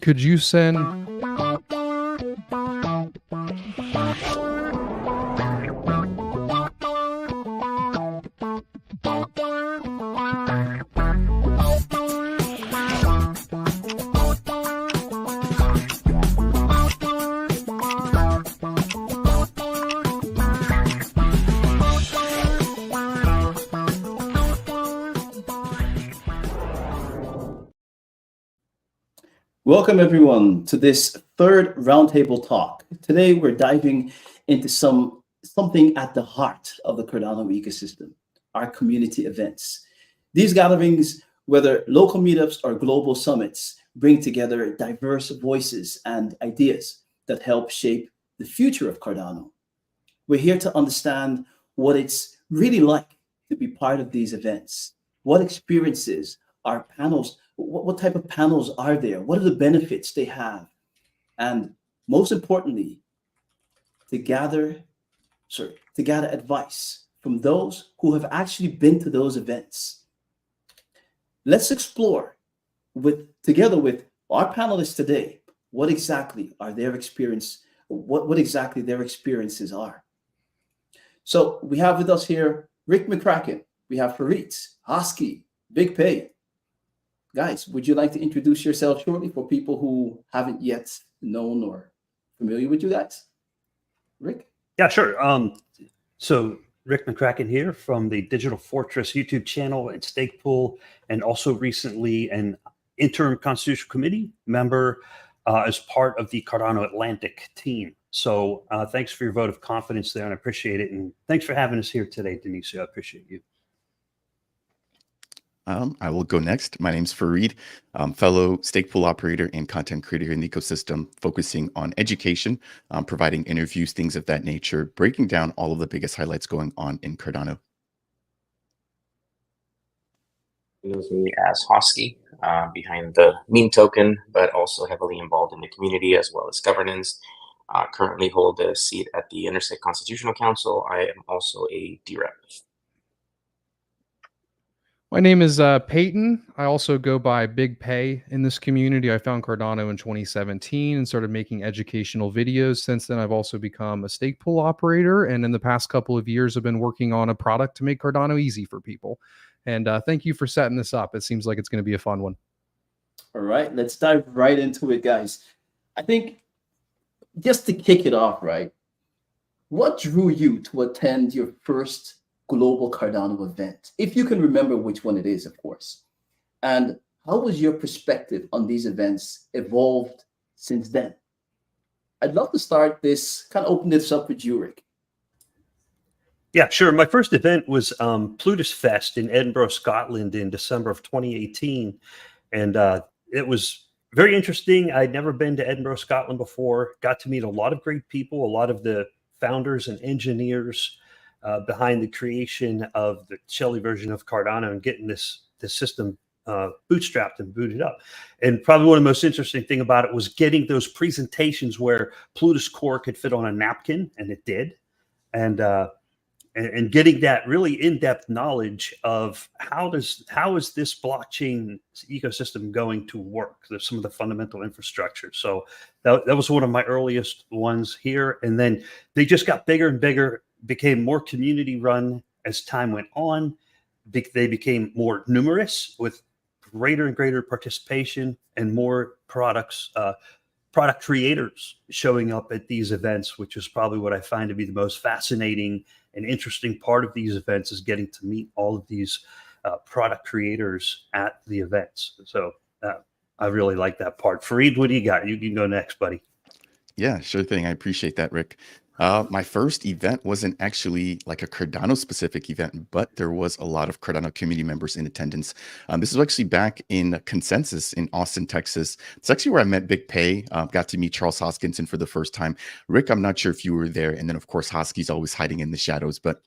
could you send... Welcome everyone to this third Roundtable Talk. Today we're diving into something at the heart of the Cardano ecosystem, our community events. These gatherings, whether local meetups or global summits, bring together diverse voices and ideas that help shape the future of Cardano. We're here to understand what it's really like to be part of these events, what experiences our panels, what type of panels are there? What are the benefits they have? And most importantly, to gather advice from those who have actually been to those events. Let's explore together with our panelists today, what exactly are their experience, what exactly their experiences are. So we have with us here Rick McCracken, we have Farid, Hosky, Big Pey. Guys, would you like to introduce yourself shortly for people who haven't yet known or familiar with you guys? Rick? Yeah, sure. So Rick McCracken here from the Digital Fortress YouTube channel and Stake Pool, and also recently an interim Constitutional Committee member as part of the Cardano Atlantic team. So thanks for your vote of confidence there, and I appreciate it. And thanks for having us here today, Denisio. I appreciate you. I will go next. My name's Farid, fellow stake pool operator and content creator in the ecosystem, focusing on education, providing interviews, things of that nature, breaking down all of the biggest highlights going on in Cardano. Knows me as Hosky, behind the meme token, but also heavily involved in the community as well as governance. Currently hold a seat at the Interstate Constitutional Council. I am also a DRep. My name is Peyton. I also go by Big Pey in this community. I found Cardano in 2017 and started making educational videos. Since then, I've also become a stake pool operator. And in the past couple of years, I've been working on a product to make Cardano easy for people. And thank you for setting this up. It seems like it's going to be a fun one. All right, let's dive right into it, guys. I think just to kick it off, right? What drew you to attend your first global Cardano event, if you can remember which one it is, of course? And how was your perspective on these events evolved since then? I'd love to start this, kind of open this up with you, Rick. Yeah, sure. My first event was Plutus Fest in Edinburgh, Scotland in December of 2018. And it was very interesting. I'd never been to Edinburgh, Scotland before, got to meet a lot of great people, a lot of the founders and engineers behind the creation of the Shelley version of Cardano and getting this system bootstrapped and booted up. And probably one of the most interesting thing about it was getting those presentations where Plutus Core could fit on a napkin, and it did, and getting that really in-depth knowledge of how is this blockchain ecosystem going to work. There's some of the fundamental infrastructure. So that was one of my earliest ones here, and then they just got bigger and bigger, became more community run as time went on. They became more numerous with greater and greater participation and more product creators showing up at these events, which is probably what I find to be the most fascinating and interesting part of these events, is getting to meet all of these product creators at the events. So I really like that part. Farid, what do you got? You can go next, buddy. Yeah, sure thing. I appreciate that, Rick. My first event wasn't actually like a Cardano specific event, but there was a lot of Cardano community members in attendance. This was actually back in Consensus in Austin, Texas. It's actually where I met Big Pey, got to meet Charles Hoskinson for the first time. Rick, I'm not sure if you were there. And then of course, Hosky's always hiding in the shadows. But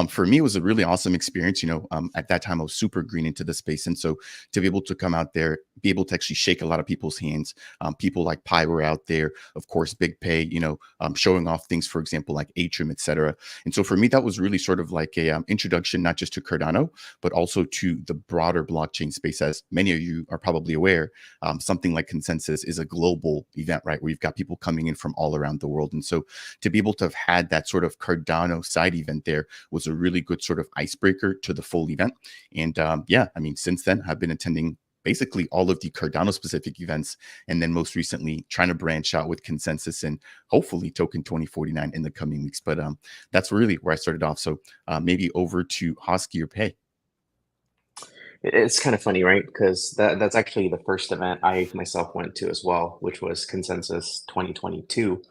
for me, it was a really awesome experience. You know, at that time I was super green into the space. And so to be able to come out there, be able to actually shake a lot of people's hands, people like Pey were out there, of course, Big Pey, you know, showing off things for for example, like Atrium, etc. And so for me, that was really sort of like a introduction, not just to Cardano, but also to the broader blockchain space. As many of you are probably aware, something like Consensus is a global event, right? Where you've got people coming in from all around the world. And so to be able to have had that sort of Cardano side event there was a really good sort of icebreaker to the full event. And yeah, I mean, since then, I've been attending basically all of the Cardano specific events, and then most recently trying to branch out with Consensus and hopefully Token 2049 in the coming weeks. But that's really where I started off. So maybe over to Hosky or Pey. It's kind of funny, right? Because that's actually the first event I myself went to as well, which was Consensus 2022.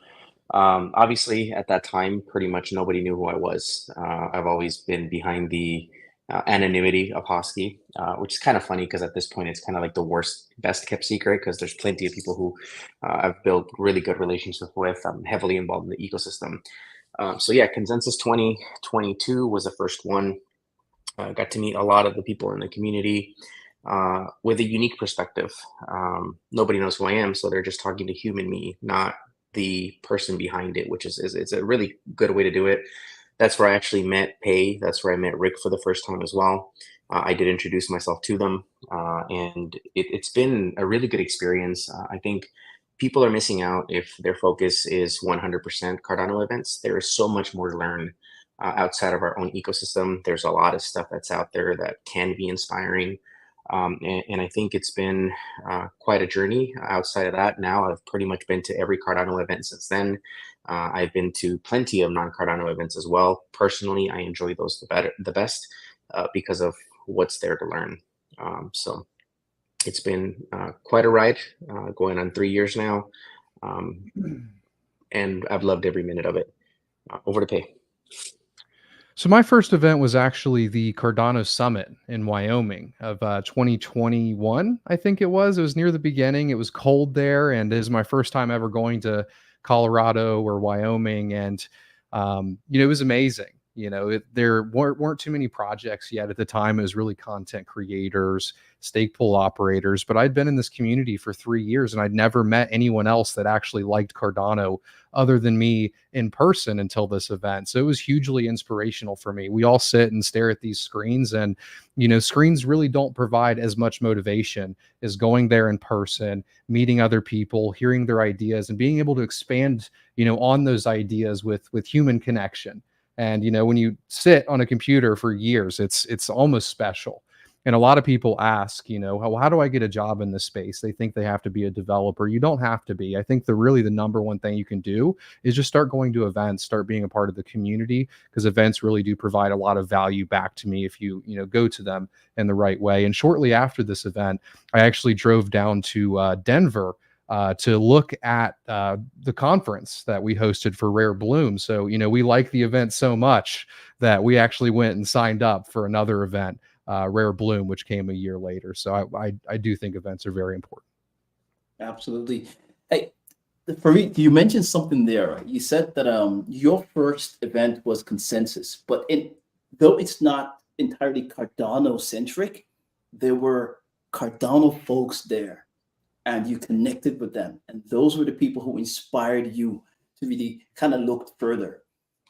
Obviously, at that time, pretty much nobody knew who I was. I've always been behind the anonymity of Hosky, which is kind of funny because at this point, it's kind of like the best kept secret because there's plenty of people who I've built really good relationships with. I'm heavily involved in the ecosystem. So yeah, Consensus 2022 was the first one. I got to meet a lot of the people in the community with a unique perspective. Nobody knows who I am, so they're just talking to human me, not the person behind it, which is it's a really good way to do it. That's where I actually met Pey. That's where I met Rick for the first time as well. I did introduce myself to them, and it's been a really good experience. I think people are missing out if their focus is 100% Cardano events. There is so much more to learn outside of our own ecosystem. There's a lot of stuff that's out there that can be inspiring. And I think it's been quite a journey. Outside of that, now I've pretty much been to every Cardano event since then. I've been to plenty of non-Cardano events as well. Personally, I enjoy those the best because of what's there to learn. So it's been quite a ride, going on 3 years now. And I've loved every minute of it. Over to Pey. So my first event was actually the Cardano Summit in Wyoming of 2021, I think it was. It was near the beginning. It was cold there, and it was my first time ever going to Colorado or Wyoming, and it was amazing. There weren't too many projects yet at the time. It was really content creators, stake pool operators, but I'd been in this community for 3 years and I'd never met anyone else that actually liked Cardano other than me in person until this event. So it was hugely inspirational for me. We all sit and stare at these screens, and screens really don't provide as much motivation as going there in person, meeting other people, hearing their ideas, and being able to expand on those ideas with human connection. And when you sit on a computer for years, it's almost special. And a lot of people ask, how do I get a job in this space? They think they have to be a developer. You don't have to be. I think the number one thing you can do is just start going to events, start being a part of the community, because events really do provide a lot of value back to me if you go to them in the right way. And shortly after this event, I actually drove down to Denver to look at the conference that we hosted for Rare Bloom. So, we like the event so much that we actually went and signed up for another event, Rare Bloom, which came a year later. So I do think events are very important. Absolutely. Hey, Farid, you mentioned something there, right? You said that your first event was Consensus, but though it's not entirely Cardano centric, there were Cardano folks there, and you connected with them. And those were the people who inspired you to really kind of look further.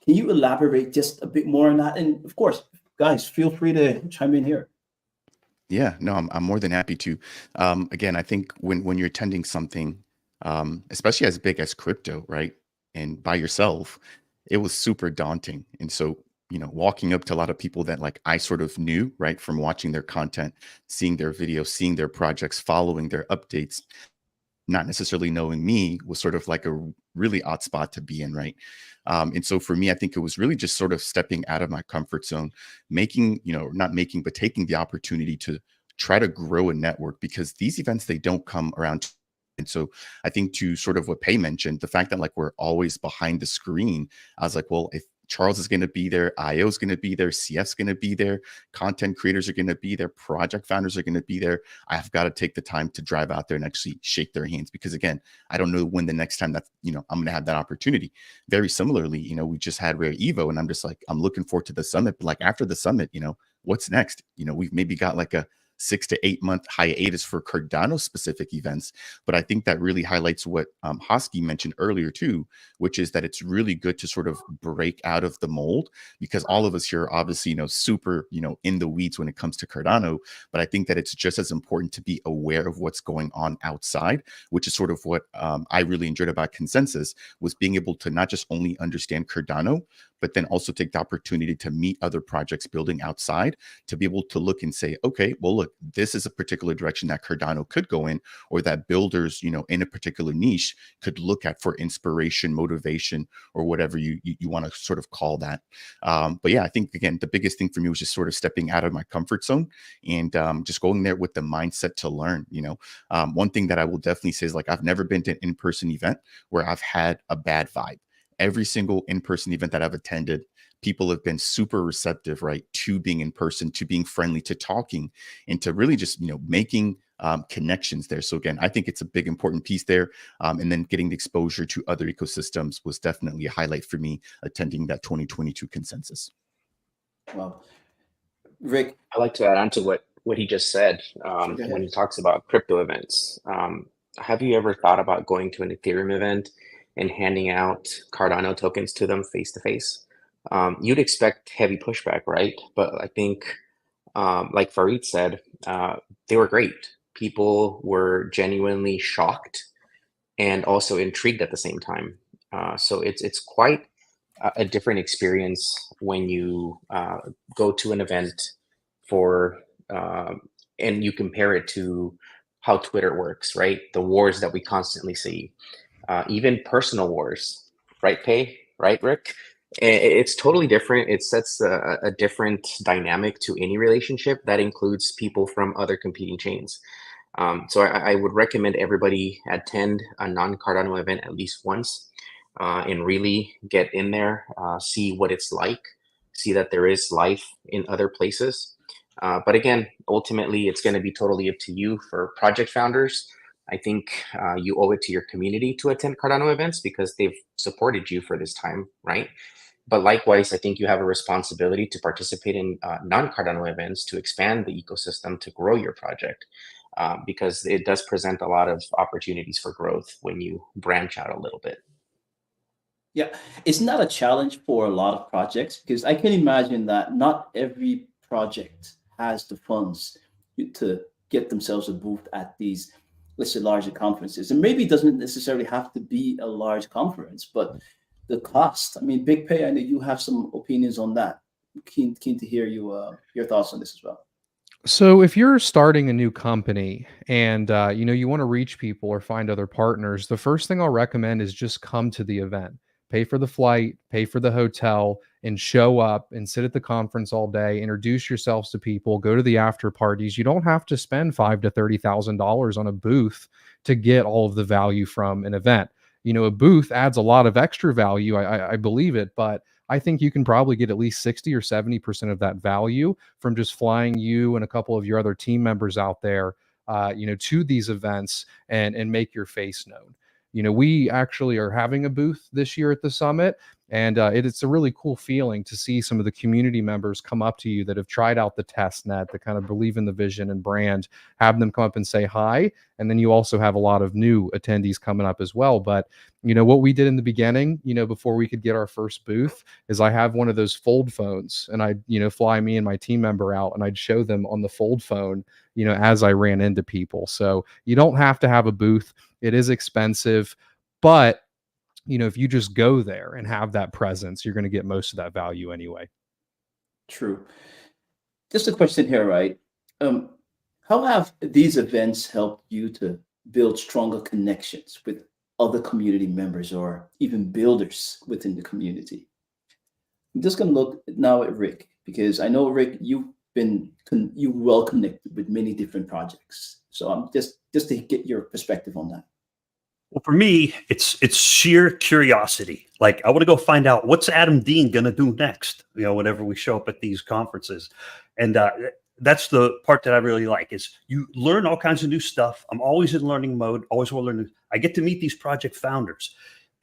Can you elaborate just a bit more on that? And of course, guys, feel free to chime in here. Yeah, no, I'm more than happy to. Again, I think when you're attending something, especially as big as crypto, right, and by yourself, it was super daunting. And so, walking up to a lot of people that like I sort of knew, right, from watching their content, seeing their videos, seeing their projects, following their updates, not necessarily knowing me, was sort of like a really odd spot to be in, right? And so for me, I think it was really just sort of stepping out of my comfort zone, taking the opportunity to try to grow a network, because these events, they don't come around. And so I think, to sort of what Pey mentioned, the fact that like we're always behind the screen, I was like, well, if Charles is going to be there, IO is going to be there, CF's going to be there, content creators are going to be there, project founders are going to be there, I've got to take the time to drive out there and actually shake their hands, because again, I don't know when the next time that I'm going to have that opportunity. Very similarly, we just had Rare Evo, and I'm just like, I'm looking forward to the summit, but like after the summit, what's next? We've maybe got like a 6 to 8 month hiatus for Cardano specific events. But I think that really highlights what Hosky mentioned earlier too, which is that it's really good to sort of break out of the mold, because all of us here are obviously, super, in the weeds when it comes to Cardano. But I think that it's just as important to be aware of what's going on outside, which is sort of what I really enjoyed about Consensus, was being able to not just only understand Cardano, but then also take the opportunity to meet other projects building outside, to be able to look and say, okay, well, look, this is a particular direction that Cardano could go in, or that builders, in a particular niche could look at for inspiration, motivation, or whatever you want to sort of call that. But yeah, I think, again, the biggest thing for me was just sort of stepping out of my comfort zone and just going there with the mindset to learn. One thing that I will definitely say is, like, I've never been to an in-person event where I've had a bad vibe. Every single in-person event that I've attended, people have been super receptive, right, to being in person, to being friendly, to talking, and to really just, making connections there. So again, I think it's a big, important piece there. And then getting the exposure to other ecosystems was definitely a highlight for me attending that 2022 Consensus. Well, Rick, I'd like to add on to what he just said when he talks about crypto events. Have you ever thought about going to an Ethereum event and handing out Cardano tokens to them face to face? You'd expect heavy pushback, right? But I think, like Farid said, they were great. People were genuinely shocked and also intrigued at the same time. So it's quite a different experience when you go to an event and you compare it to how Twitter works, right? The wars that we constantly see. Even personal wars, right, Pey? Right, Rick? It's totally different. It sets a different dynamic to any relationship that includes people from other competing chains. So I would recommend everybody attend a non-Cardano event at least once and really get in there, see what it's like, see that there is life in other places. But again, ultimately, it's going to be totally up to you. For project founders, I think you owe it to your community to attend Cardano events because they've supported you for this time, right? But likewise, I think you have a responsibility to participate in non-Cardano events to expand the ecosystem, to grow your project, because it does present a lot of opportunities for growth when you branch out a little bit. Yeah, it's not a challenge for a lot of projects, because I can imagine that not every project has the funds to get themselves a booth at these, let's say, larger conferences. And maybe it doesn't necessarily have to be a large conference, but the cost. I mean, Big Pey, I know you have some opinions on that. Keen to hear your thoughts on this as well. So if you're starting a new company and you want to reach people or find other partners, the first thing I'll recommend is just come to the event. Pay for the flight, pay for the hotel, and show up and sit at the conference all day. Introduce yourselves to people. Go to the after parties. You don't have to spend $5,000 to $30,000 on a booth to get all of the value from an event. A booth adds a lot of extra value. I believe it, but I think you can probably get at least 60 or 70% of that value from just flying you and a couple of your other team members out there, to these events and make your face known. We actually are having a booth this year at the summit, and it's a really cool feeling to see some of the community members come up to you that have tried out the test net, that kind of believe in the vision and brand, have them come up and say hi. And then you also have a lot of new attendees coming up as well. But what we did in the beginning, before we could get our first booth, is I have one of those fold phones, and I'd fly me and my team member out, and I'd show them on the fold phone, as I ran into people. So you don't have to have a booth. It is expensive, but if you just go there and have that presence, you're going to get most of that value anyway. True. Just a question here, right? How have these events helped you to build stronger connections with other community members or even builders within the community? I'm just going to look now at Rick, because I know, Rick, you've been well connected with many different projects. So I'm just to get your perspective on that. Well, for me, it's sheer curiosity. Like, I want to go find out what's Adam Dean going to do next, whenever we show up at these conferences. And that's the part that I really like, is you learn all kinds of new stuff. I'm always in learning mode, always want to learn. I get to meet these project founders.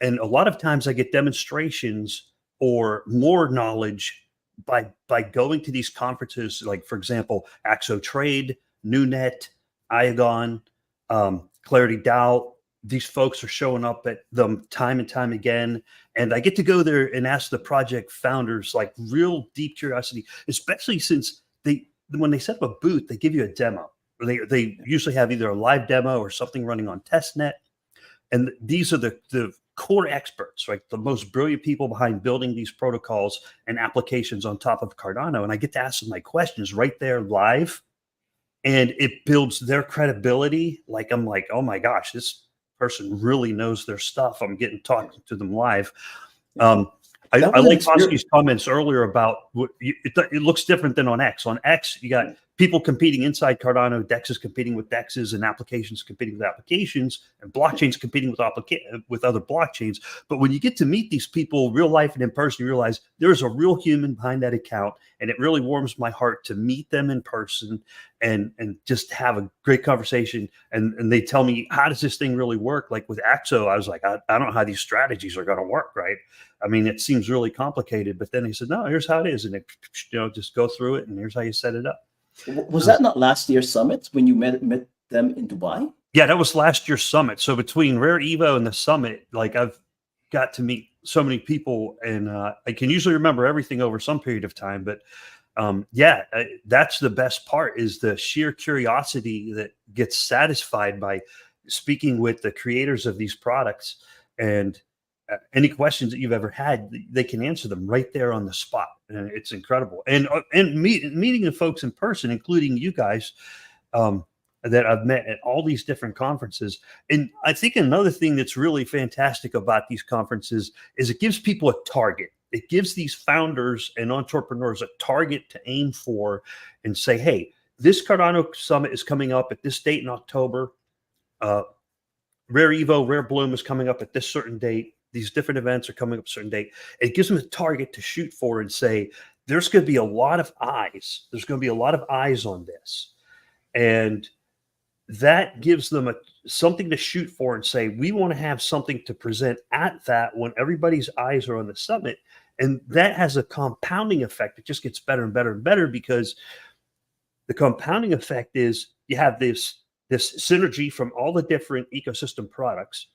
And a lot of times I get demonstrations or more knowledge by going to these conferences. Like, for example, Axo Trade, NewNet, Iagon, Clarity DAO. These folks are showing up at them time and time again. And I get to go there and ask the project founders like real deep curiosity, especially since when they set up a booth, they give you a demo. They usually have either a live demo or something running on testnet. And these are the core experts, right? The most brilliant people behind building these protocols and applications on top of Cardano. And I get to ask them my questions right there live. And it builds their credibility. Like, I'm like, oh my gosh, this person really knows their stuff. I'm getting talking to them live. I like Hosky's comments earlier about it looks different than on X. On X, you got people competing inside Cardano, DEXs competing with DEXs, and applications competing with applications, and blockchains competing with other blockchains. But when you get to meet these people real life and in person, you realize there's a real human behind that account, and it really warms my heart to meet them in person and just have a great conversation. And they tell me, how does this thing really work? Like with AXO, I was like, I don't know how these strategies are going to work, right? I mean, it seems really complicated, but then he said, no, here's how it is. And it, just go through it, and here's how you set it up. Was that not last year's summit when you met them in Dubai? Yeah, that was last year's summit. So between Rare Evo and the summit, like I've got to meet so many people, and I can usually remember everything over some period of time. But that's the best part, is the sheer curiosity that gets satisfied by speaking with the creators of these products. And any questions that you've ever had, they can answer them right there on the spot. And it's incredible. And meeting the folks in person, including you guys, that I've met at all these different conferences. And I think another thing that's really fantastic about these conferences is it gives people a target. It gives these founders and entrepreneurs a target to aim for and say, hey, this Cardano Summit is coming up at this date in October. Rare Evo, Rare Bloom is coming up at this certain date. These different events are coming up a certain date. It gives them a target to shoot for and say, there's going to be a lot of eyes. There's going to be a lot of eyes on this. And that gives them something to shoot for and say, we want to have something to present at that when everybody's eyes are on the summit. And that has a compounding effect. It just gets better and better and better, because the compounding effect is you have this synergy from all the different ecosystem products,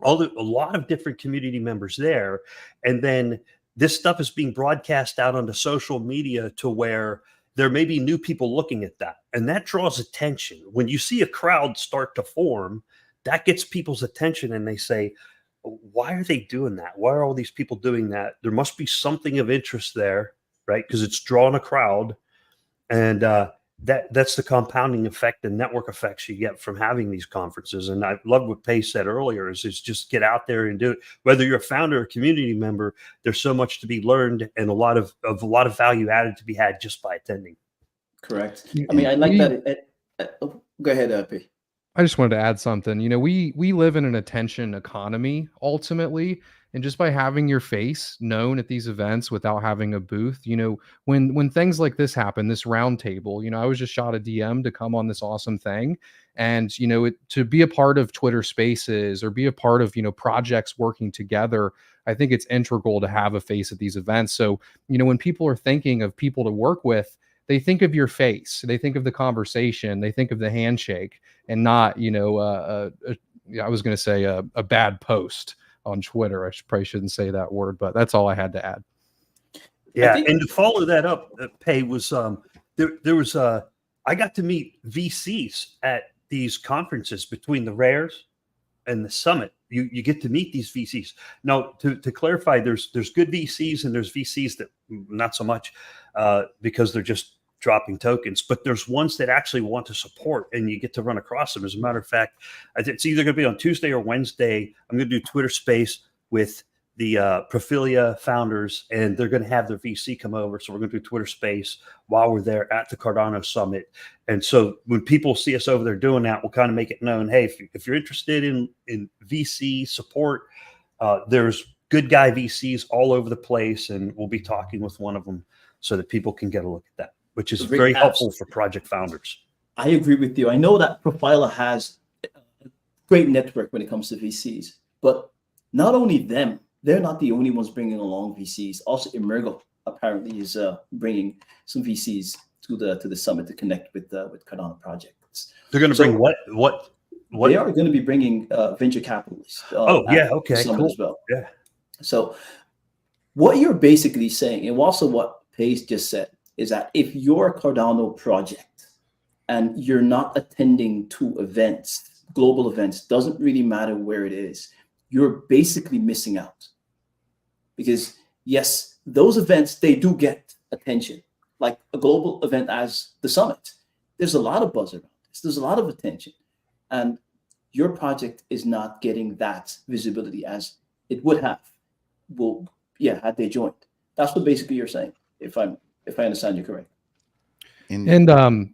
a lot of different community members there. And then this stuff is being broadcast out onto social media to where there may be new people looking at that. And that draws attention. When you see a crowd start to form, that gets people's attention, and they say, why are they doing that? Why are all these people doing that? There must be something of interest there, right? Because it's drawing a crowd. And that's the compounding effect and network effects you get from having these conferences. And I love what Pey said earlier, is just get out there and do it. Whether you're a founder or a community member, there's so much to be learned and a lot of value added to be had just by attending. Correct. I mean, I like that. Go ahead, Pey. I just wanted to add something. We live in an attention economy ultimately. And just by having your face known at these events without having a booth, when things like this happen, this roundtable, I was just shot a DM to come on this awesome thing. And, to be a part of Twitter Spaces or be a part of, projects working together, I think it's integral to have a face at these events. So, when people are thinking of people to work with, they think of your face, they think of the conversation, they think of the handshake, and not, I was going to say a bad post on Twitter. I probably shouldn't say that word, but that's all I had to add. Yeah, and to follow that up, Pey, was there was I got to meet VCs at these conferences between the Rares and the Summit. You get to meet these VCs. Now, to clarify, there's good VCs and there's VCs that not so much because they're just dropping tokens, but there's ones that actually want to support, and you get to run across them. As a matter of fact, it's either going to be on Tuesday or Wednesday. I'm going to do Twitter Space with the Profilia founders, and they're going to have their VC come over. So we're going to do Twitter Space while we're there at the Cardano Summit. And so when people see us over there doing that, we'll kind of make it known, hey, if you're interested in VC support, there's good guy VCs all over the place, and we'll be talking with one of them so that people can get a look at that, which is very helpful for project founders. I agree with you. I know that Profiler has a great network when it comes to VCs, but not only them, they're not the only ones bringing along VCs. Also, Emergo apparently is bringing some VCs to the summit to connect with Cardano projects. They're going to bring what? They are going to be bringing venture capitalists. Yeah, okay, summit cool. as well. Yeah. So what you're basically saying, and also what Pace just said, is that if you're a Cardano project and you're not attending to events, global events, doesn't really matter where it is, you're basically missing out. Because yes, those events, they do get attention, like a global event as the summit. There's a lot of buzz around this. There's a lot of attention. And your project is not getting that visibility as it would have. Well, yeah, had they joined. That's what basically you're saying, if I understand you correct. And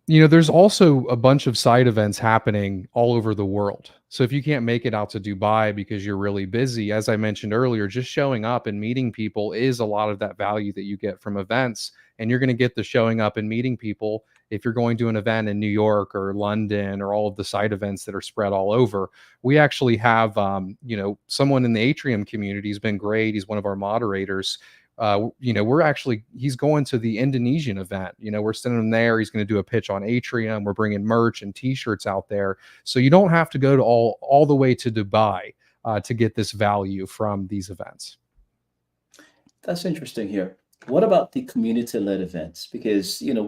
you know, there's also a bunch of side events happening all over the world. So if you can't make it out to Dubai because you're really busy, as I mentioned earlier, just showing up and meeting people is a lot of that value that you get from events. And you're going to get the showing up and meeting people if you're going to an event in New York or London or all of the side events that are spread all over. We actually have, you know, someone in the Atrium community has been great. He's one of our moderators. You know, he's going to the Indonesian event. You know, we're sending him there. He's going to do a pitch on Atrium. We're bringing merch and t-shirts out there. So you don't have to go to all the way to Dubai to get this value from these events. That's interesting here. What about the community-led events? Because, you know,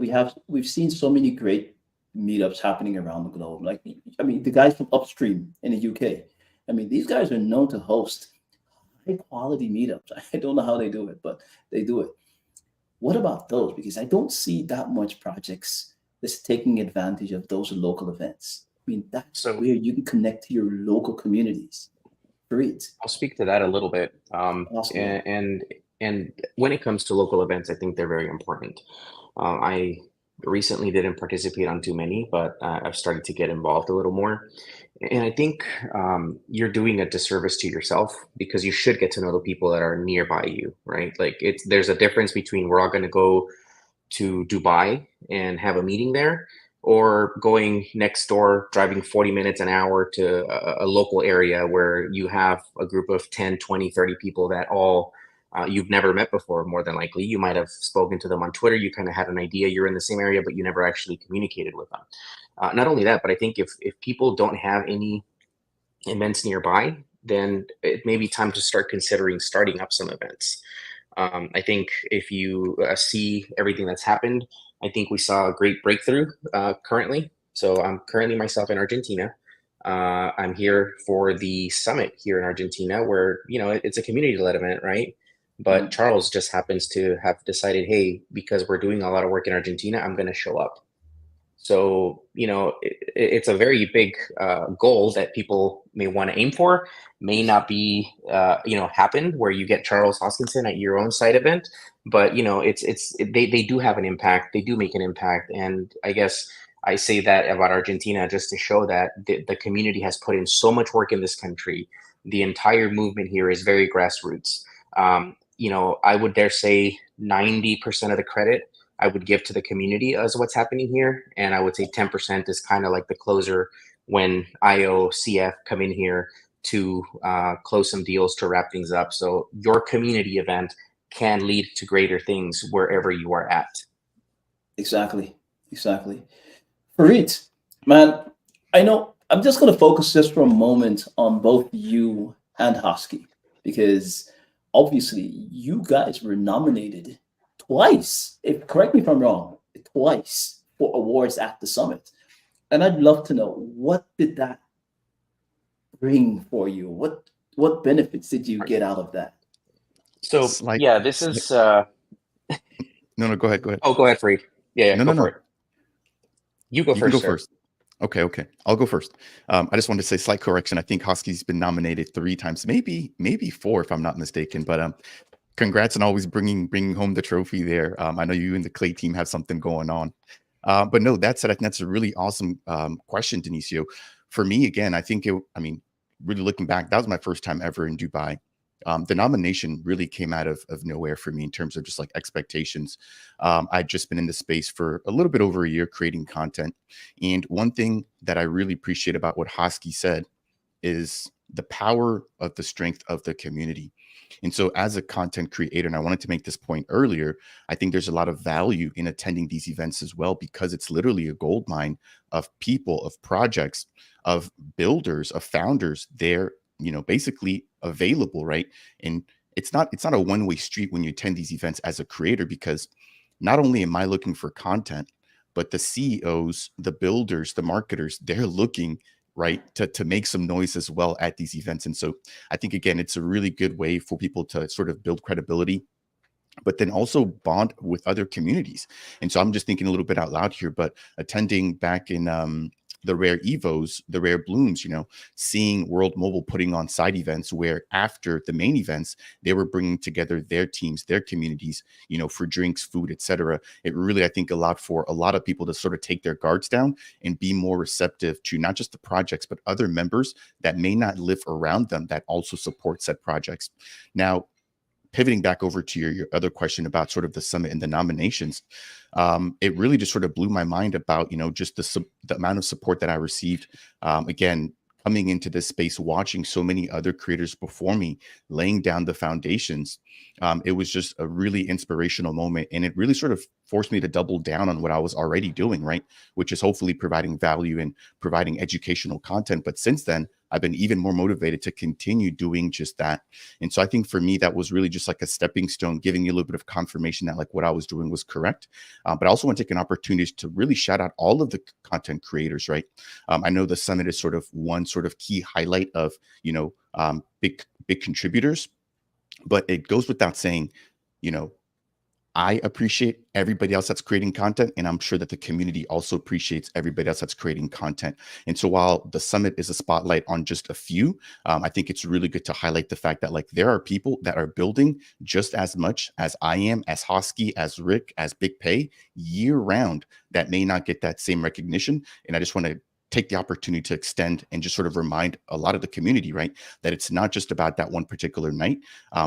we've seen so many great meetups happening around the globe. Like, I mean, the guys from Upstream in the UK, I mean, these guys are known to host high quality meetups. I don't know how they do it, but they do it. What about those? Because I don't see that much projects that's taking advantage of those local events. I mean, that's where you can connect to your local communities. Farid. I'll speak to that a little bit. Awesome. And when it comes to local events, I think they're very important. I recently didn't participate on too many, but I've started to get involved a little more. And I think you're doing a disservice to yourself because you should get to know the people that are nearby you, right? Like there's a difference between we're all going to go to Dubai and have a meeting there, or going next door, driving 40 minutes an hour to a local area where you have a group of 10, 20, 30 people that all you've never met before. More than likely, you might have spoken to them on Twitter. You kind of had an idea you're in the same area, but you never actually communicated with them. Not only that, but I think if people don't have any events nearby, then it may be time to start considering starting up some events. I think if you see everything that's happened, I think we saw a great breakthrough currently. So I'm currently myself in Argentina. I'm here for the summit here in Argentina, where, you know, it's a community-led event, right? But Charles just happens to have decided, hey, because we're doing a lot of work in Argentina, I'm going to show up. So, you know, it's a very big goal that people may want to aim for, may not be, you know, happen where you get Charles Hoskinson at your own side event. But, you know, they do have an impact. They do make an impact. And I guess I say that about Argentina just to show that the community has put in so much work in this country. The entire movement here is very grassroots. You know, I would dare say 90% of the credit I would give to the community as what's happening here. And I would say 10% is kind of like the closer when IO, CF come in here to close some deals to wrap things up. So your community event can lead to greater things wherever you are at. Exactly. Farid, man, I know I'm just going to focus just for a moment on both you and Hosky, because obviously you guys were nominated twice, correct me if I'm wrong, twice for awards at the summit. And I'd love to know, what did that bring for you? What benefits did you get out of that? So yeah, this is no, go ahead. Oh, go ahead, Farid. Yeah, no. For it. You go first. Okay. I'll go first. I just wanted to say, slight correction. I think Hosky's been nominated 3 times, maybe 4 if I'm not mistaken. But congrats on always bringing home the trophy there. I know you and the Clay team have something going on. But no, that said, I think that's a really awesome question, Denisio. For me, again, I think really looking back, that was my first time ever in Dubai. The nomination really came out of nowhere for me in terms of just like expectations. I'd just been in the space for a little bit over a year creating content. And one thing that I really appreciate about what Hosky said is the power of the strength of the community. And so as a content creator, and I wanted to make this point earlier, I think there's a lot of value in attending these events as well, because it's literally a gold mine of people, of projects, of builders, of founders. They're, basically available, right? And it's not a one-way street when you attend these events as a creator, because not only am I looking for content, but the CEOs, the builders, the marketers, they're looking, right, to make some noise as well at these events. And so I think, again, it's a really good way for people to sort of build credibility, but then also bond with other communities. And so I'm just thinking a little bit out loud here, but attending back in the rare Evos, the rare blooms, seeing World Mobile putting on side events where after the main events, they were bringing together their teams, their communities, for drinks, food, etc. It really, I think, allowed for a lot of people to sort of take their guards down and be more receptive to not just the projects, but other members that may not live around them that also support said projects. Now, pivoting back over to your other question about sort of the summit and the nominations, it really just sort of blew my mind about, just the amount of support that I received. Again, coming into this space, watching so many other creators before me, laying down the foundations. It was just a really inspirational moment. And it really sort of forced me to double down on what I was already doing, right? Which is hopefully providing value and providing educational content. But since then, I've been even more motivated to continue doing just that. And so I think for me, that was really just like a stepping stone, giving me a little bit of confirmation that like what I was doing was correct. But I also want to take an opportunity to really shout out all of the content creators, right? I know the summit is sort of one sort of key highlight of, big contributors, but it goes without saying, I appreciate everybody else that's creating content, and I'm sure that the community also appreciates everybody else that's creating content. And so while the summit is a spotlight on just a few, I think it's really good to highlight the fact that like there are people that are building just as much as I am, as Hosky, as Rick, as Big Pey, year round, that may not get that same recognition. And I just want to take the opportunity to extend and just sort of remind a lot of the community, right, that it's not just about that one particular night,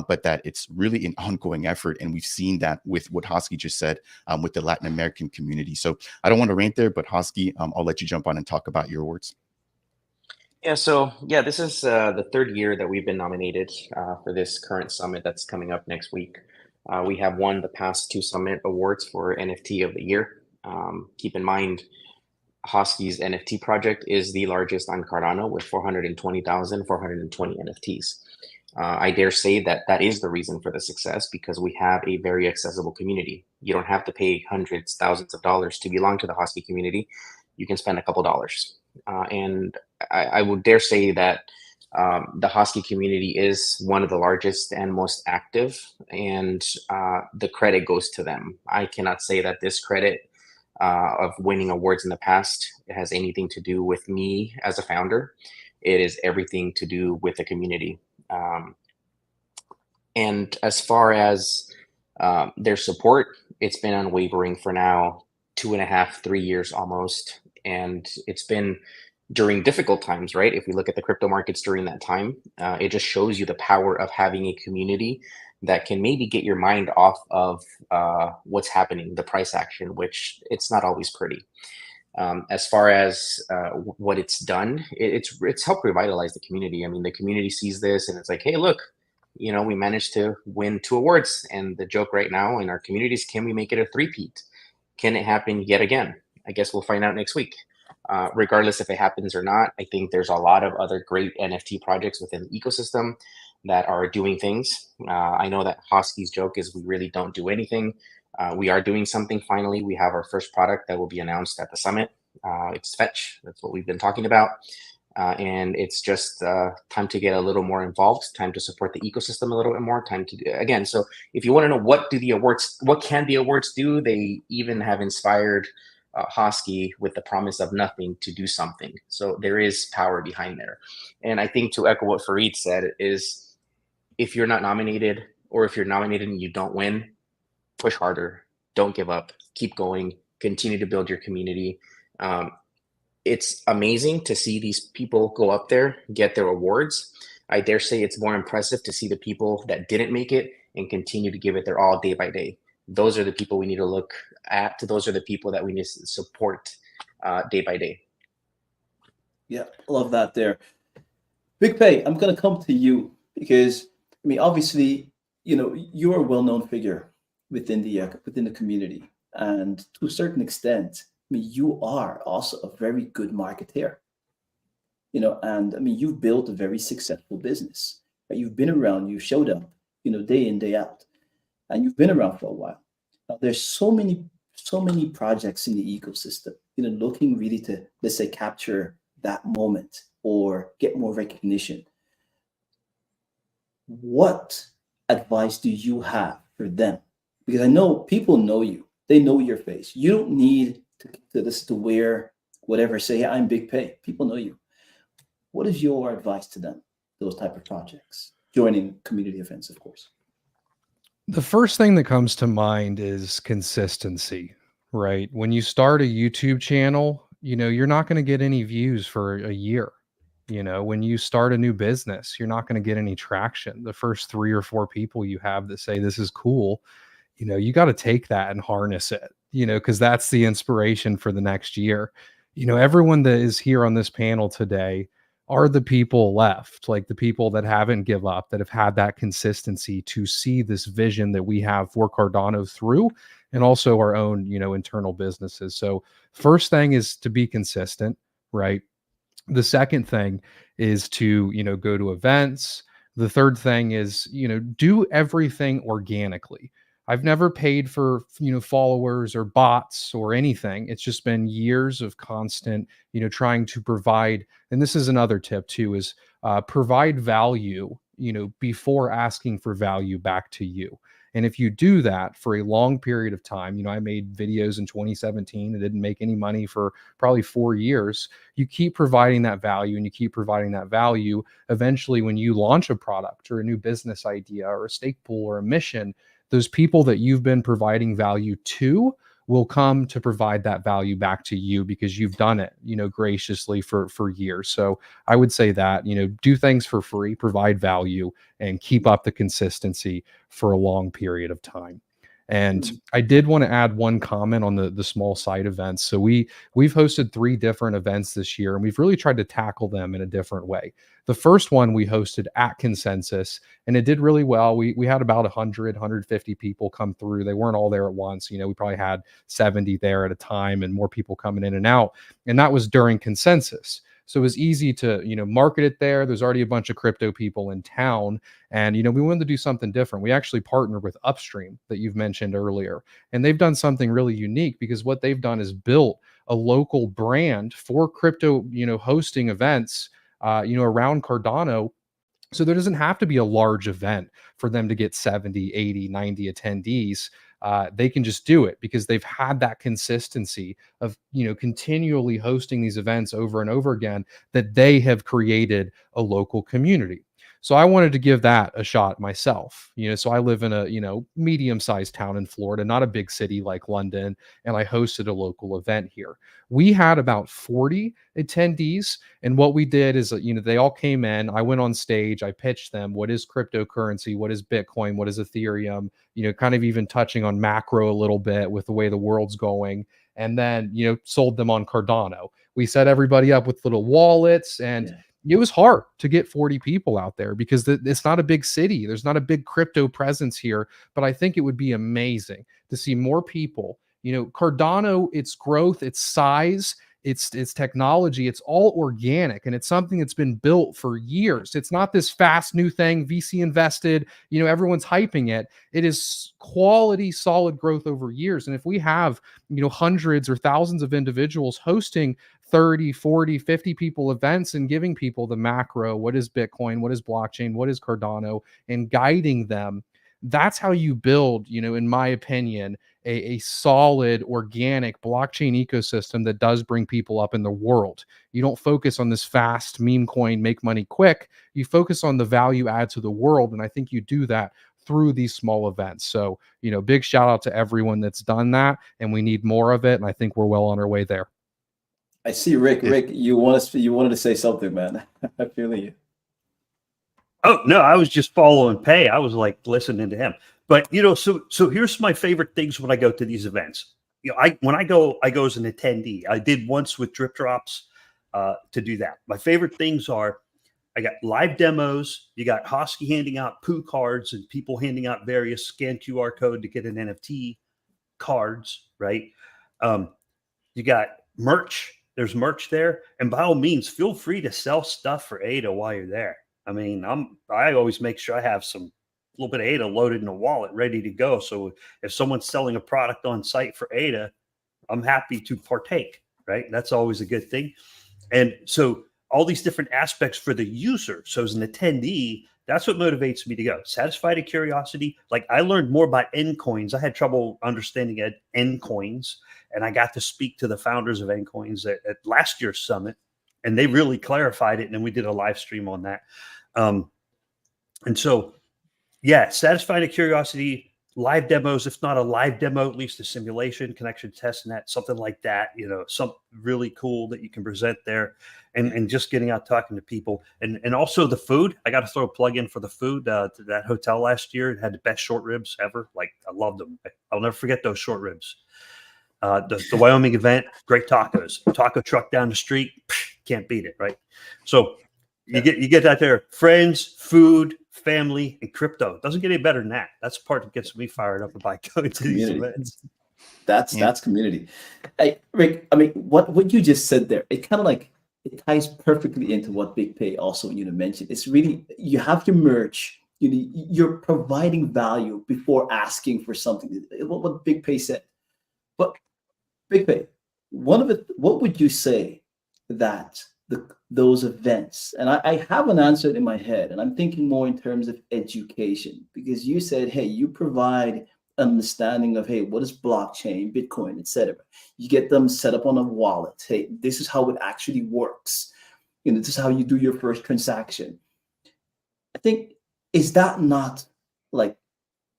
but that it's really an ongoing effort. And we've seen that with what Hosky just said with the Latin American community. So I don't want to rant there, but Hosky, I'll let you jump on and talk about your awards. Yeah, this is the third year that we've been nominated for this current summit that's coming up next week. We have won the past 2 summit awards for NFT of the year. Keep in mind, Hosky's NFT project is the largest on Cardano with 420,420 NFTs. I dare say that is the reason for the success, because we have a very accessible community. You don't have to pay hundreds, thousands of dollars to belong to the Hosky community. You can spend a couple dollars. And I would dare say that the Hosky community is one of the largest and most active, and the credit goes to them. I cannot say that this credit of winning awards in the past has anything to do with me as a founder. It is everything to do with the community. And as far as their support, it's been unwavering for now 2.5, 3 years almost. And it's been during difficult times, right? If we look at the crypto markets during that time, it just shows you the power of having a community that can maybe get your mind off of what's happening, the price action, which it's not always pretty. As far as what it's done, it's helped revitalize the community. I mean, the community sees this and it's like, hey, look, we managed to win 2 awards. And the joke right now in our communities, can we make it a three-peat? Can it happen yet again? I guess we'll find out next week. Regardless if it happens or not, I think there's a lot of other great NFT projects within the ecosystem that are doing things. I know that Hosky's joke is we really don't do anything. We are doing something finally. We have our first product that will be announced at the summit. It's Fetch. That's what we've been talking about. And it's just time to get a little more involved, time to support the ecosystem a little bit more, time to again. So if you want to know what can the awards do, they even have inspired Hosky with the promise of nothing to do something. So there is power behind there. And I think to echo what Farid said is, if you're not nominated, or if you're nominated and you don't win, push harder, don't give up, keep going, continue to build your community. It's amazing to see these people go up there, get their awards. I dare say it's more impressive to see the people that didn't make it and continue to give it their all day by day. Those are the people we need to look at. Those are the people that we need to support day by day. Yeah, love that there. Big Pey, I'm going to come to you because I mean, obviously, you're a well-known figure within the community, and to a certain extent, I mean, you are also a very good marketeer. And I mean, you've built a very successful business. Right? You've been around, you showed up, day in, day out, and you've been around for a while. Now, there's so many projects in the ecosystem, looking really to, let's say, capture that moment or get more recognition. What advice do you have for them? Because I know people know you, they know your face. You don't need to wear whatever, say, hey, I'm Big Pey. People know you. What is your advice to them, those type of projects? Joining community events, of course. The first thing that comes to mind is consistency, right? When you start a YouTube channel, you're not going to get any views for a year. When you start a new business, you're not going to get any traction. The first 3 or 4 people you have that say this is cool, you got to take that and harness it, because that's the inspiration for the next year. Everyone that is here on this panel today are the people left, like the people that haven't give up, that have had that consistency to see this vision that we have for Cardano through, and also our own, internal businesses. So first thing is to be consistent, right? The second thing is to, go to events. The third thing is, do everything organically. I've never paid for, followers or bots or anything. It's just been years of constant, trying to provide. And this is another tip too, is provide value, before asking for value back to you. And if you do that for a long period of time, I made videos in 2017 and didn't make any money for probably 4 years. You keep providing that value and you keep providing that value. Eventually, when you launch a product or a new business idea or a stake pool or a mission, those people that you've been providing value to will come to provide that value back to you because you've done it, graciously for years. So I would say that, do things for free, provide value, and keep up the consistency for a long period of time. And I did want to add one comment on the small site events. So we've hosted 3 different events this year, and we've really tried to tackle them in a different way. The first one we hosted at Consensus, and it did really well. We had about 150 people come through. They weren't all there at once. We probably had 70 there at a time and more people coming in and out. And that was during Consensus. So it was easy to, market it there. There's already a bunch of crypto people in town. And, we wanted to do something different. We actually partnered with Upstream that you've mentioned earlier. And they've done something really unique because what they've done is built a local brand for crypto, hosting events, around Cardano. So there doesn't have to be a large event for them to get 70, 80, 90 attendees. They can just do it because they've had that consistency of, continually hosting these events over and over again, that they have created a local community. So I wanted to give that a shot myself. So I live in a, medium-sized town in Florida, not a big city like London, and I hosted a local event here. We had about 40 attendees, and what we did is, they all came in. I went on stage, I pitched them, what is cryptocurrency, what is Bitcoin, what is Ethereum, kind of even touching on macro a little bit with the way the world's going, and then, sold them on Cardano. We set everybody up with little wallets, and it was hard to get 40 people out there because it's not a big city. There's not a big crypto presence here, but I think it would be amazing to see more people. Cardano, its growth, its size, its technology, it's all organic, and it's something that's been built for years. It's not this fast new thing, VC invested, everyone's hyping it. It is quality, solid growth over years. And if we have, hundreds or thousands of individuals hosting 30, 40, 50 people events and giving people the macro, what is Bitcoin, what is blockchain, what is Cardano, and guiding them, that's how you build, in my opinion, a solid organic blockchain ecosystem that does bring people up in the world. You don't focus on this fast meme coin, make money quick. You focus on the value add to the world. And I think you do that through these small events. So, big shout out to everyone that's done that, and we need more of it. And I think we're well on our way there. I see, Rick. Rick, you wanted to say something, man. I feel you. Oh no, I was just following Pey. I was like listening to him. But so here's my favorite things when I go to these events. When I go as an attendee. I did once with Drip Drops to do that. My favorite things are I got live demos. You got Hosky handing out poo cards and people handing out various scan QR code to get an NFT cards, right? You got merch. There's merch there. And by all means, feel free to sell stuff for ADA while you're there. I mean, I always make sure I have a little bit of ADA loaded in a wallet ready to go. So if someone's selling a product on site for ADA, I'm happy to partake, right? That's always a good thing. And so all these different aspects for the user. So as an attendee, that's what motivates me to go. Satisfied a curiosity. Like I learned more about Ncoins. I had trouble understanding Ncoins, and I got to speak to the founders of Ncoins at last year's summit, and they really clarified it. And then we did a live stream on that. And so, yeah, satisfied a curiosity, live demos, if not a live demo, at least a simulation, connection testnet, something like that, you know, something really cool that you can present there, and just getting out talking to people. And also the food. I got to throw a plug in for the food. To that hotel last year, it had the best short ribs ever. Like I loved them. I'll never forget those short ribs. The Wyoming event, great tacos. Taco truck down the street, can't beat it, right? So you get out there, friends, food, family, and crypto. It doesn't get any better than that. That's the part that gets me fired up about going to these events. That's community. Hey, Rick, I mean, what you just said there, it kind of like it ties perfectly into what Big Pey also mentioned. It's really, you have your merch, you're providing value before asking for something. What Big Pey said. But Big Pey, what would you say that those events, and I have an answer in my head, and I'm thinking more in terms of education, because you said, hey, you provide understanding of, hey, what is blockchain, Bitcoin, etc. You get them set up on a wallet. Hey, this is how it actually works. This is how you do your first transaction. I think, is that not like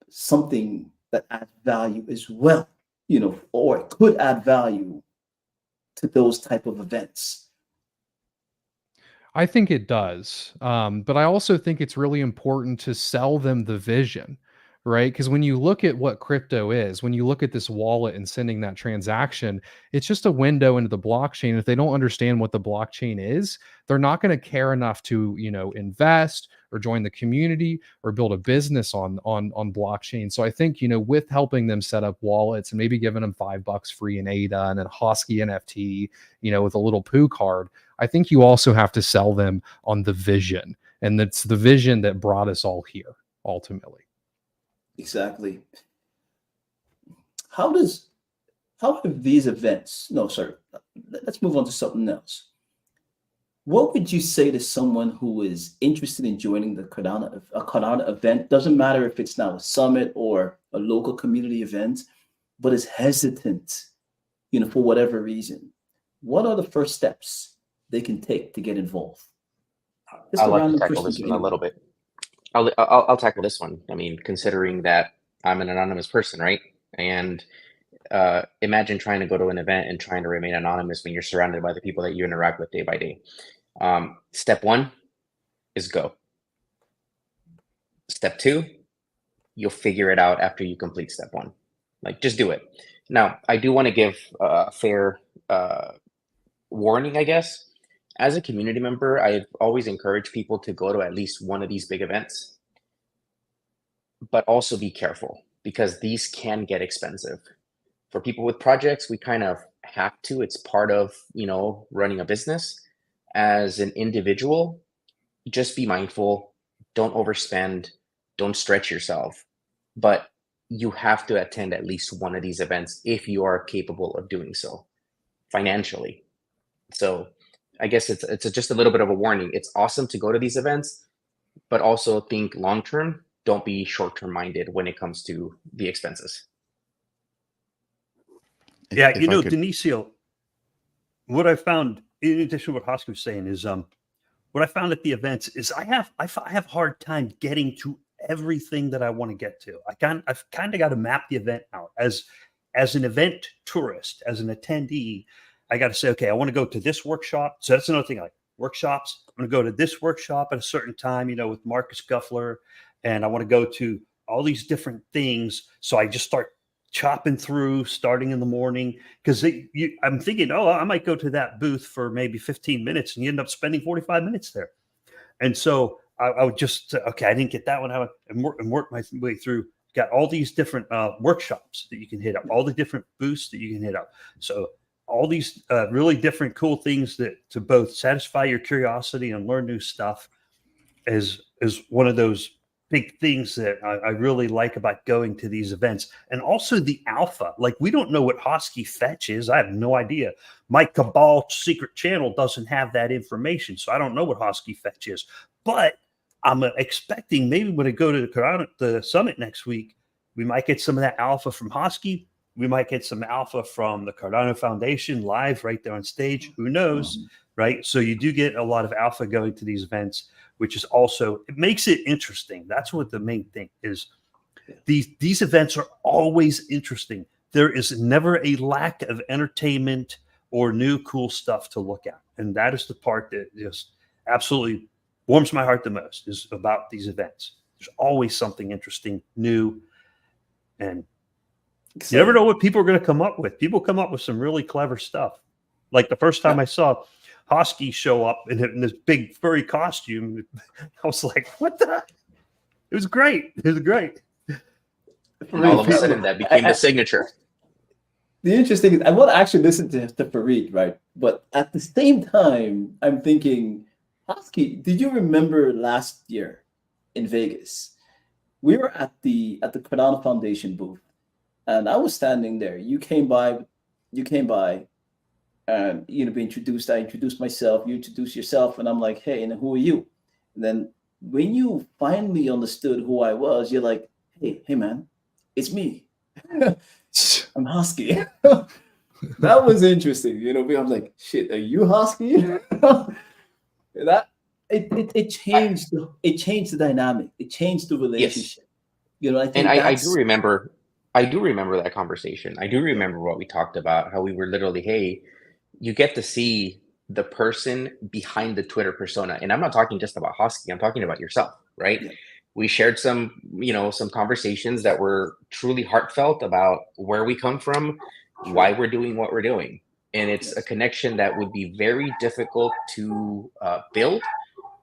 something that adds value as well, or it could add value to those type of events? I think it does. But I also think it's really important to sell them the vision, right? Because when you look at what crypto is, when you look at this wallet and sending that transaction, it's just a window into the blockchain. If they don't understand what the blockchain is, they're not going to care enough to, invest or join the community or build a business on blockchain. So I think, with helping them set up wallets and maybe giving them $5 free in ADA and a Hosky NFT, with a little poo card, I think you also have to sell them on the vision. And that's the vision that brought us all here, ultimately. Exactly. How have these events, let's move on to something else. What would you say to someone who is interested in joining a Cardano event? Doesn't matter if it's now a summit or a local community event, but is hesitant, for whatever reason. What are the first steps they can take to get involved? I'll like to tackle this one a little bit. I'll tackle this one. I mean, considering that I'm an anonymous person, right? And imagine trying to go to an event and trying to remain anonymous when you're surrounded by the people that you interact with day by day. Step one is go. Step two, you'll figure it out after you complete step one. Like, just do it. Now, I do want to give a fair warning, I guess. As a community member, I've always encouraged people to go to at least one of these big events, but also be careful because these can get expensive. For people with projects, we kind of have to. It's part of, running a business. As an individual, just be mindful. Don't overspend. Don't stretch yourself. But you have to attend at least one of these events if you are capable of doing so financially. So I guess it's just a little bit of a warning. It's awesome to go to these events, but also think long-term. Don't be short-term minded when it comes to the expenses. Yeah, Denisio, what I found, in addition to what Hosky was saying, is what I found at the events is I have a hard time getting to everything that I want to get to. I've kind of got to map the event out as an event tourist, as an attendee. I got to say, okay, I want to go to this workshop. So that's another thing, like workshops. I'm going to go to this workshop at a certain time, with Marcus Guffler, and I want to go to all these different things. So I just start chopping through, starting in the morning, because I'm thinking, I might go to that booth for maybe 15 minutes, and you end up spending 45 minutes there. And so I would just say, okay, I didn't get that one out and work my way through. Got all these different workshops that you can hit up, all the different booths that you can hit up. So all these really different cool things that to both satisfy your curiosity and learn new stuff is one of those big things that I really like about going to these events. And also the alpha. Like, we don't know what Hosky fetch is. I have no idea. My Cabal secret channel doesn't have that information, so I don't know what Hosky fetch is. But I'm expecting maybe when I go to the summit next week, we might get some of that alpha from Hosky. We might get some alpha from the Cardano Foundation live right there on stage. Who knows, right? So you do get a lot of alpha going to these events, which is also, it makes it interesting. That's what the main thing is. These events are always interesting. There is never a lack of entertainment or new cool stuff to look at. And that is the part that just absolutely warms my heart the most, is about these events. There's always something interesting, new, and you never know what people are going to come up with. People come up with some really clever stuff. Like the first time I saw Hosky show up in this big furry costume, I was like, what the? It was great. It was great. And all of a sudden, that became the signature. The interesting is, I want to actually listen to Farid, right? But at the same time, I'm thinking, Hosky, did you remember last year in Vegas? We were at the Cardano Foundation booth, and I was standing there. You came by, and we introduced. I introduced myself. You introduced yourself, and I'm like, hey, and who are you? And then when you finally understood who I was, you're like, hey, man, it's me. I'm Hosky. That was interesting. I'm like, shit, are you Hosky? That it changed. It changed the dynamic. It changed the relationship. Yes. I think I do remember. I do remember that conversation. I do remember what we talked about. How we were literally, hey, you get to see the person behind the Twitter persona, and I'm not talking just about Hosky. I'm talking about yourself, right? Yeah. We shared some conversations that were truly heartfelt about where we come from, why we're doing what we're doing. And it's a connection that would be very difficult to build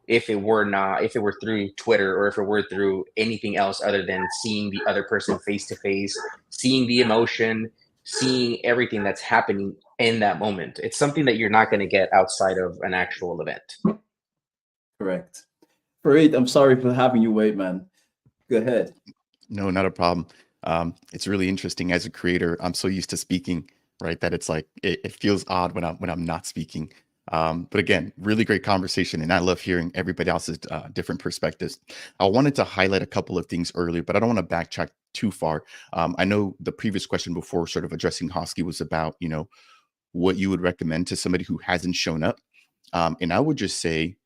if it were through Twitter, or if it were through anything else other than seeing the other person face to face, seeing the emotion, seeing everything that's happening in that moment. It's something that you're not going to get outside of an actual event. Correct. Farid, I'm sorry for having you wait, man. Go ahead. No, not a problem. It's really interesting as a creator. I'm so used to speaking, right, that it's like it feels odd when I'm not speaking. But again, really great conversation, and I love hearing everybody else's different perspectives. I wanted to highlight a couple of things earlier, but I don't want to backtrack too far. I know the previous question before, sort of addressing Hosky, was about what you would recommend to somebody who hasn't shown up, and I would just say,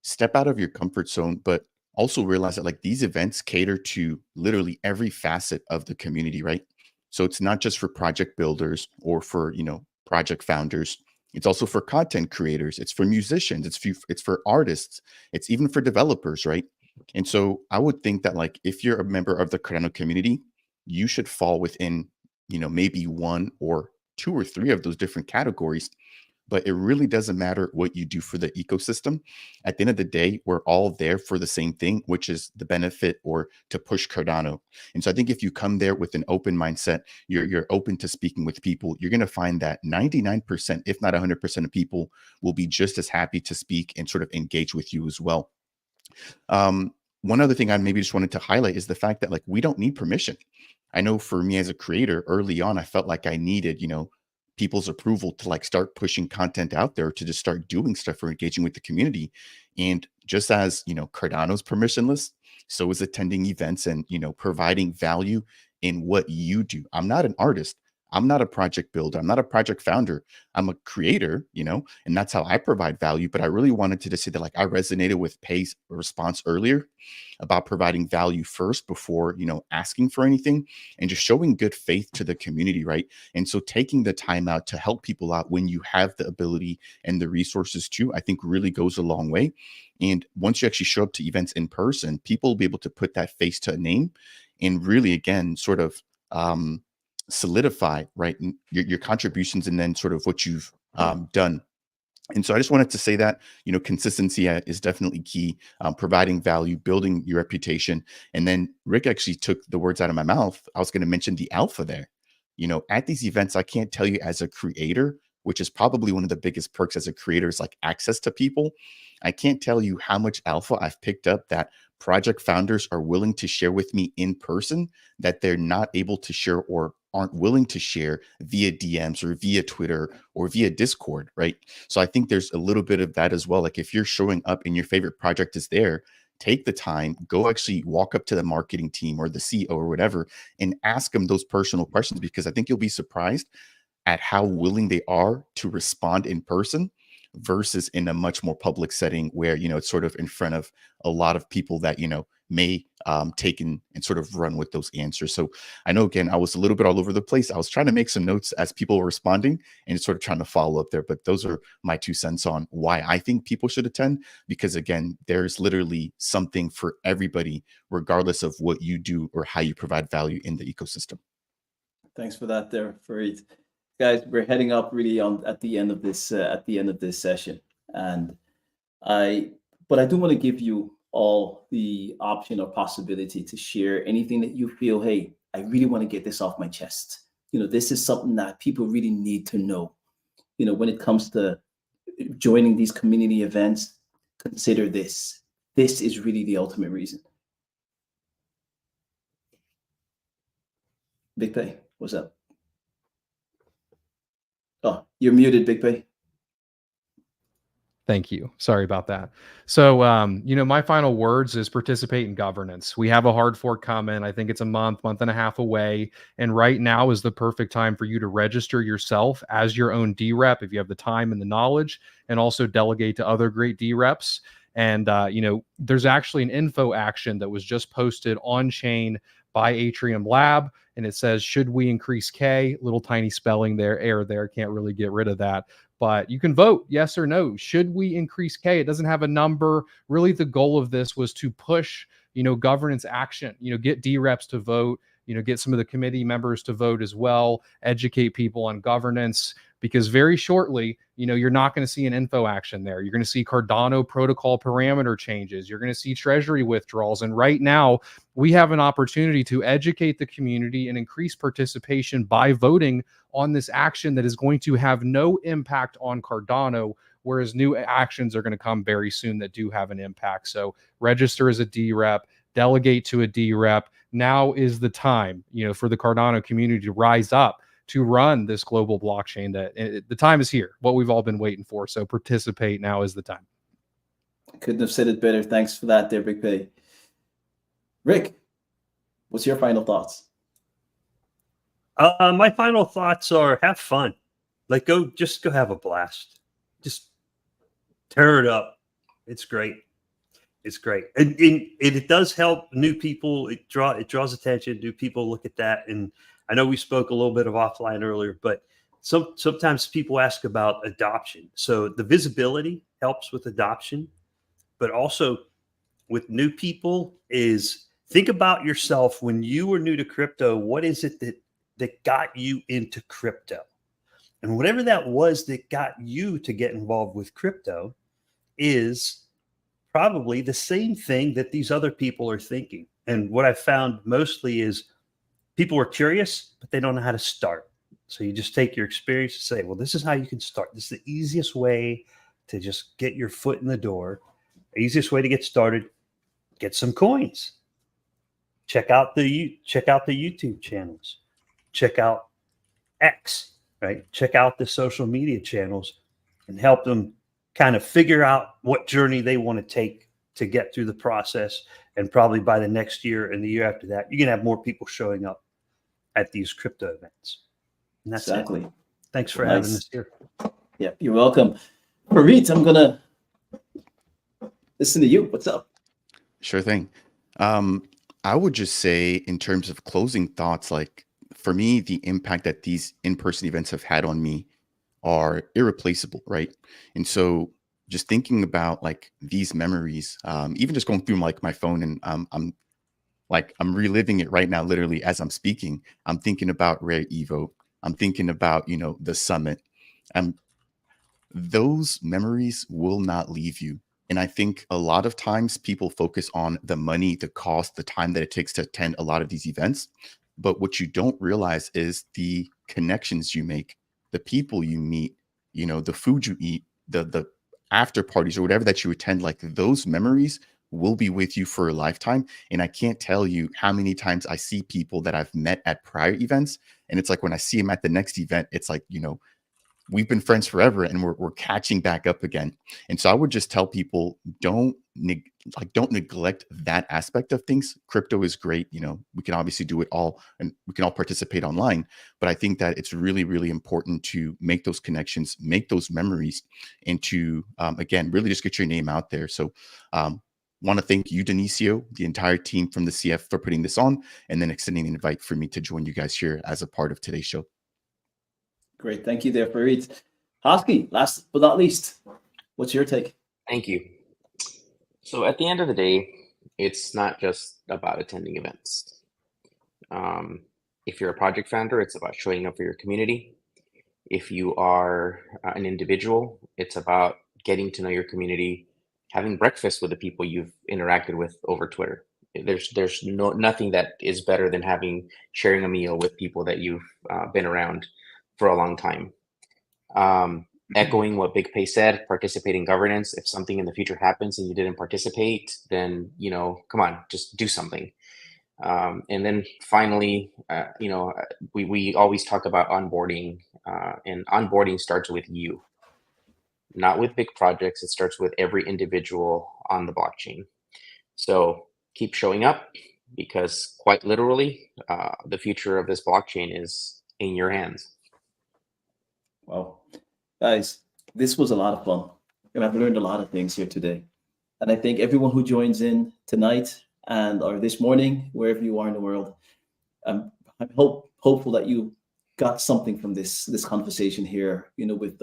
step out of your comfort zone, but also realize that like these events cater to literally every facet of the community, right? So it's not just for project builders or for project founders. It's also for content creators. It's for musicians. It's for artists. It's even for developers, right? And so I would think that like if you're a member of the Cardano community, you should fall within maybe one or two or three of those different categories. But it really doesn't matter what you do for the ecosystem. At the end of the day, we're all there for the same thing, which is the benefit or to push Cardano. And so I think if you come there with an open mindset, you're open to speaking with people, you're going to find that 99%, if not 100% of people will be just as happy to speak and sort of engage with you as well. One other thing I maybe just wanted to highlight is the fact that like we don't need permission. I know for me as a creator early on, I felt like I needed, people's approval to like start pushing content out there, to just start doing stuff or engaging with the community. And just as, Cardano's permissionless, so is attending events and, providing value in what you do. I'm not an artist. I'm not a project builder. I'm not a project founder. I'm a creator, and that's how I provide value. But I really wanted to just say that like I resonated with Pey's response earlier about providing value first before, asking for anything, and just showing good faith to the community, right? And so taking the time out to help people out when you have the ability and the resources to, I think really goes a long way. And once you actually show up to events in person, people will be able to put that face to a name and really, again, sort of solidify, right, your contributions and then sort of what you've done And so I just wanted to say that, consistency is definitely key, providing value, building your reputation. And then Rick actually took the words out of my mouth. I was going to mention the alpha there. At these events, I can't tell you as a creator, which is probably one of the biggest perks as a creator is like access to people. I can't tell you how much alpha I've picked up that project founders are willing to share with me in person that they're not able to share or aren't willing to share via DMs or via Twitter or via Discord, right? So I think there's a little bit of that as well. Like if you're showing up and your favorite project is there, take the time, go actually walk up to the marketing team or the CEO or whatever and ask them those personal questions, because I think you'll be surprised at how willing they are to respond in person versus in a much more public setting where, it's sort of in front of a lot of people that, may take and sort of run with those answers. So I know, again, I was a little bit all over the place. I was trying to make some notes as people were responding and sort of trying to follow up there. But those are my 2 cents on why I think people should attend, because again, there's literally something for everybody, regardless of what you do or how you provide value in the ecosystem. Thanks for that there, Farid. Guys, we're heading up really at the end of this session. But I do want to give you all the option or possibility to share anything that you feel, hey, I really want to get this off my chest. This is something that people really need to know. When it comes to joining these community events, consider this. This is really the ultimate reason. Big Pey, what's up? Oh, you're muted, Big Pey. Thank you. Sorry about that. So, my final words is participate in governance. We have a hard fork coming. I think it's a month and a half away. And right now is the perfect time for you to register yourself as your own DRep if you have the time and the knowledge, and also delegate to other great DReps. And, there's actually an info action that was just posted on chain by Atrium Lab. And it says, should we increase K? Little tiny spelling there, error there. Can't really get rid of that. But you can vote yes or no. Should we increase K? It doesn't have a number. Really, the goal of this was to push, governance action, get DReps to vote, get some of the committee members to vote as well, educate people on governance, because very shortly, you're not going to see an info action there. You're going to see Cardano protocol parameter changes. You're going to see treasury withdrawals. And right now, we have an opportunity to educate the community and increase participation by voting on this action that is going to have no impact on Cardano, whereas new actions are going to come very soon that do have an impact. So register as a DRep, delegate to a DRep. Now is the time, for the Cardano community to rise up to run this global blockchain. The time is here, what we've all been waiting for. So participate. Now is the time. Couldn't have said it better. Thanks for that there, Big Pey. Rick, what's your final thoughts? My final thoughts are have fun. Like just go have a blast. Just tear it up. It's great. It's great. And it does help new people. It draws attention. New people look at that. And I know we spoke a little bit of offline earlier, but sometimes people ask about adoption. So the visibility helps with adoption, but also with new people is think about yourself when you were new to crypto. What is it that got you into crypto? And whatever that was that got you to get involved with crypto is probably the same thing that these other people are thinking. And what I found mostly is people are curious, but they don't know how to start. So you just take your experience and say, well, this is how you can start. This is the easiest way to just get your foot in the door. Easiest way to get started, get some coins. Check out the YouTube channels. Check out X, right? Check out the social media channels and help them kind of figure out what journey they want to take to get through the process. And probably by the next year and the year after that, you're going to have more people showing up at these crypto events. And that's exactly it. Thanks for having us here. Yeah, you're welcome. Farid, I'm going to listen to you. What's up? Sure thing. I would just say in terms of closing thoughts, like for me, the impact that these in-person events have had on me are irreplaceable, right? And so just thinking about like these memories, even just going through like my phone and I'm reliving it right now, literally as I'm speaking. I'm thinking about Rare Evo. I'm thinking about, the summit. those memories will not leave you. And I think a lot of times people focus on the money, the cost, the time that it takes to attend a lot of these events. But what you don't realize is the connections you make, the people you meet, the food you eat, the after parties or whatever that you attend, like those memories will be with you for a lifetime. And I can't tell you how many times I see people that I've met at prior events. And it's like when I see them at the next event, it's like, we've been friends forever and we're catching back up again. And so I would just tell people, don't neglect that aspect of things. Crypto is great. We can obviously do it all and we can all participate online, but I think that it's really, really important to make those connections, make those memories, and to, again, really just get your name out there. So, want to thank you, Denicio, the entire team from the CF for putting this on and then extending an invite for me to join you guys here as a part of today's show. Great. Thank you there, Farid. Hosky, last but not least, what's your take? Thank you. So at the end of the day, it's not just about attending events. If you're a project founder, it's about showing up for your community. If you are an individual, it's about getting to know your community, having breakfast with the people you've interacted with over Twitter. There's nothing that is better than sharing a meal with people that you've been around for a long time. Echoing what Big Pey said, participate in governance. If something in the future happens and you didn't participate, then, come on, just do something. And then finally, we always talk about onboarding, and onboarding starts with you, not with big projects. It starts with every individual on the blockchain. So keep showing up, because quite literally, the future of this blockchain is in your hands. Wow. Guys, this was a lot of fun. And I've learned a lot of things here today. And I think everyone who joins in tonight or this morning, wherever you are in the world, I'm hopeful that you got something from this conversation here, with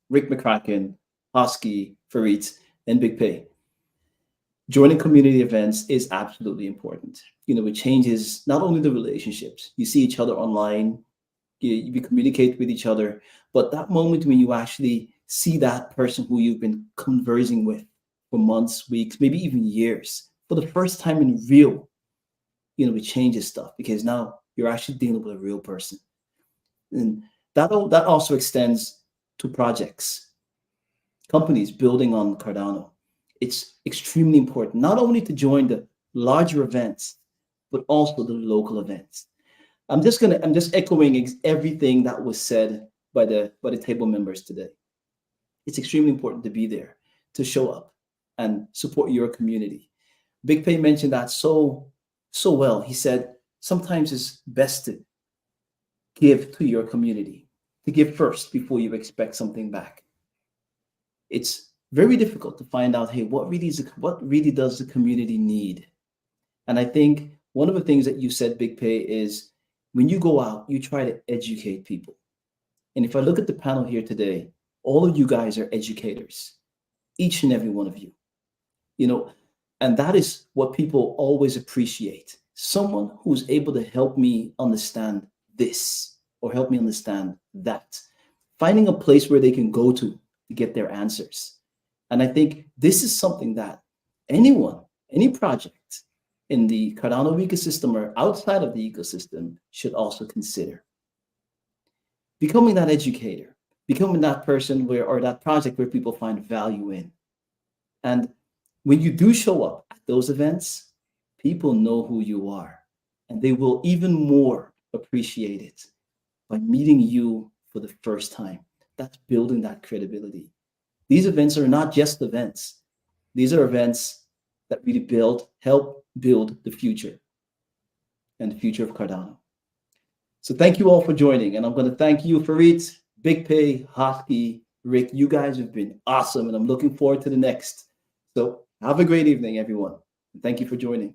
Rick McCracken, Hosky, Farid, and Big Pey. Joining community events is absolutely important. It changes not only the relationships. You see each other online, you communicate with each other, but that moment when you actually see that person who you've been conversing with for months, weeks, maybe even years, for the first time in real, it changes stuff, because now you're actually dealing with a real person. And that also extends to projects, companies building on Cardano. It's extremely important, not only to join the larger events, but also the local events. I'm just echoing everything that was said by the table members today. It's extremely important to be there, to show up and support your community. Big Pey mentioned that so well. He said sometimes it's best to give to your community, to give first before you expect something back. It's very difficult to find out, hey, what really does the community need? And I think one of the things that you said, Big Pey, is when you go out, you try to educate people. And if I look at the panel here today, all of you guys are educators, each and every one of you, and that is what people always appreciate. Someone who's able to help me understand this or help me understand that, finding a place where they can go to get their answers. And I think this is something that any project in the Cardano ecosystem or outside of the ecosystem should also consider. Becoming that educator, becoming that person or that project where people find value in. And when you do show up at those events, people know who you are, and they will even more appreciate it by meeting you for the first time. That's building that credibility. These events are not just events. These are events that really help build the future and the future of Cardano. So thank you all for joining. And I'm going to thank you, Farid, Big Pey, Hosky, Rick. You guys have been awesome, and I'm looking forward to the next. So have a great evening, everyone. Thank you for joining.